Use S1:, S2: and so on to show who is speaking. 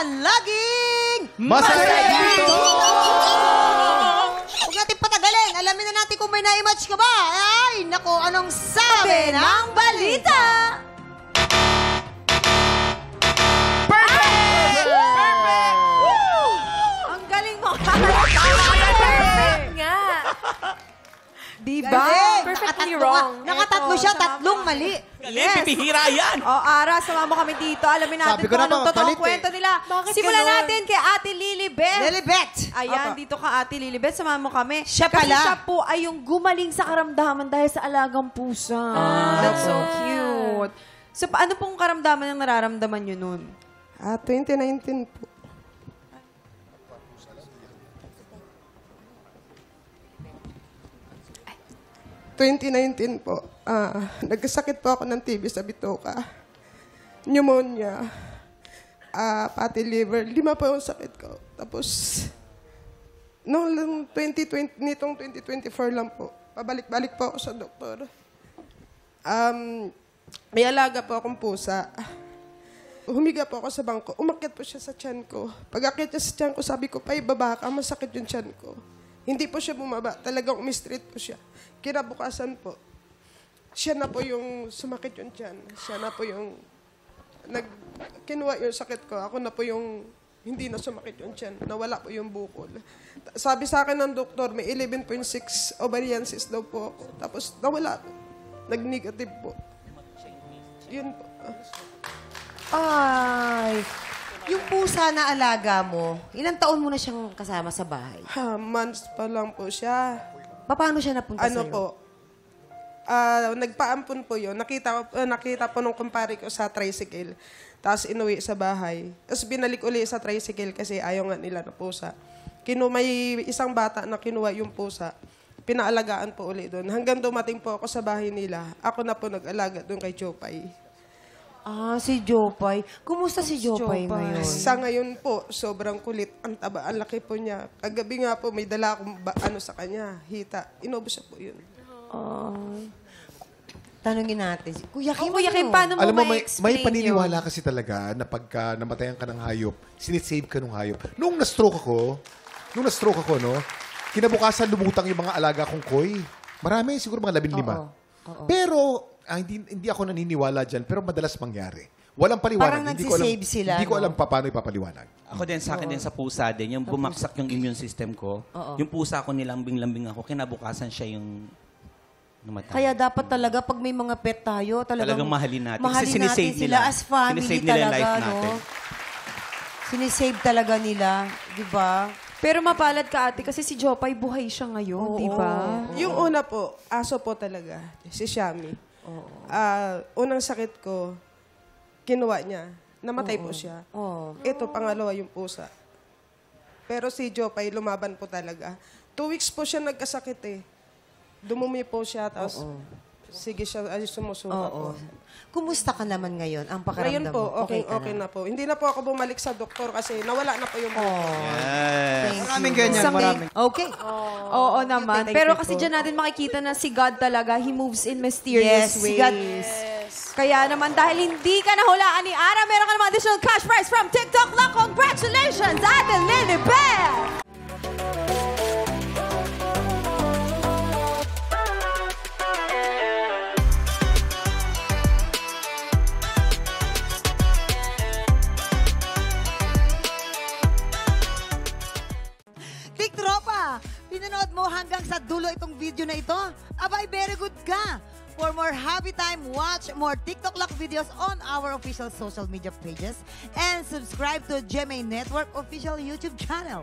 S1: laging
S2: Masaya dito!
S1: Huwag natin patagalin. Alamin na natin kung may na-match ka ba. Ay, nako, anong sabi ng balita?
S2: Perfect!
S3: Ang galing mo. Perfect nga. Diba? Perfectly wrong.
S1: Nakatatlo siya, tatlong mali.
S4: Yes. Pipihira yan.
S3: O, Ara, sama mo kami dito. Alamin natin
S2: Sabi ko
S3: kung
S2: na
S3: anong
S2: ba,
S3: totoong
S2: palit eh.
S3: kwento nila. Simulan natin kay Ate Lilibet.
S1: Lilibet.
S3: Ayan, dito ka Ate Lilibet. Samahan mo kami.
S1: Siya
S3: Kasi
S1: pala.
S3: siya po ay yung gumaling sa karamdaman dahil sa alagang pusa. That's so cute. So, ano pong karamdaman ang nararamdaman nyo nun?
S5: 2019 po. po, nagkasakit po ako ng TB sa bituka. Pneumonia, fatty liver, 5 po yung sakit ko. Tapos, nitong 2024 lang po, pabalik-balik po ako sa doktor. May alaga po akong pusa. Humiga po ako sa bangko. Umakyat po siya sa tiyan ko. Pag akyat niya sa tiyan ko, sabi ko, "Pay, baba ka, masakit yung tiyan ko." Hindi po siya bumaba. Talagang umistreet po siya. Kinabukasan po, siya na po yung sumakit yung tiyan. Siya na po yung kinuha yung sakit ko. Ako na po yung hindi na sumakit yung tiyan. Nawala po yung bukol. Sabi sa akin ng doktor, may 11.6 ovarian cyst daw po ako. Tapos nawala po. Nag-negative po. Yun po.
S1: Ay, yung pusa na alaga mo, ilang taon mo na siyang kasama sa bahay?
S5: Months pa lang po siya.
S1: Paano siya napunta
S5: Ano
S1: sa'yo?
S5: po, nagpaampon po yun. Nakita po nung kumpare ko sa tricycle. Tapos inuwi sa bahay. Tapos binalik uli sa tricycle kasi ayaw nga nila na pusa. May isang bata na kinuha yung pusa. Pinaalagaan po uli doon. Hanggang dumating po ako sa bahay nila. Ako na po nag-alaga doon kay Jopay.
S1: Si Jopay. Kumusta si Jopay ngayon?
S5: Sa ngayon po, sobrang kulit. Ang taba, ang laki po niya. Kagabi nga po, may dala akong sa kanya. Hita. Inubos siya po yun.
S1: Tanungin natin. Kuya Kim,
S3: Kuya Kim, paano mo
S2: Alam mo, may
S3: ma-explain
S2: paniniwala kasi talaga na pagka namatayan ka ng hayop, sinisave ka ng hayop. Nung na-stroke ako, no, kinabukasan lumutang yung mga alaga kong koi. Marami, siguro mga 15.
S1: Oo.
S2: Pero, hindi ako naniniwala dyan, pero madalas mangyari. Walang paliwanag.
S1: Parang nagsisave sila,
S2: Hindi ko
S1: no?
S2: alam paano ipapaliwanag.
S4: Ako din, sa akin din sa pusa din, yung bumagsak yung immune system ko, yung pusa ko nilambing-lambing ako, kinabukasan siya yung namatay.
S1: Kaya dapat talaga, pag may mga pet tayo, talagang
S4: mahalin natin.
S1: Mahalin
S4: Kasi
S1: natin
S4: sinisave
S1: sila
S4: nila.
S1: as family
S4: Sinisave nila yung
S1: talaga,
S4: life
S1: no?
S4: natin.
S1: Sinisave talaga nila, di ba?
S3: Pero mapalad ka ate kasi si Jopay buhay siya ngayon, di ba?
S5: Yung una po, aso po talaga. Si Shami. Unang sakit ko, kinuha niya. Namatay po siya. Ito, pangalawa yung pusa. Pero si Jopay, lumaban po talaga. 2 weeks po siya nagkasakit eh. Dumumi po siya, tapos sige siya, sumusuka po.
S1: Kumusta ka naman ngayon? Ang
S5: Ngayon
S1: pakiramdam
S5: po,
S1: mo?
S5: okay
S1: ka
S5: na po. Hindi na po ako bumalik sa doktor kasi nawala na po yung bukol.
S4: Yes.
S1: Maraming ganyan,
S3: maraming.
S1: Okay.
S3: Oo naman.
S5: Thank
S3: Pero
S5: you
S3: kasi
S5: po.
S3: dyan natin makikita na si God talaga, He moves in mysterious
S1: Yes,
S3: ways.
S1: si God.
S3: Kaya naman dahil hindi ka nahulaan ni Ara, meron ka naman additional cash prize from TikTok Lock. Congratulations, Ate Lilibet!
S1: Tiktropa, pinanood mo hanggang sa dulo itong video na ito? Abay, very good ka! For more happy time, watch more TikTok Lock videos on our official social media pages and subscribe to GMA Network official YouTube channel.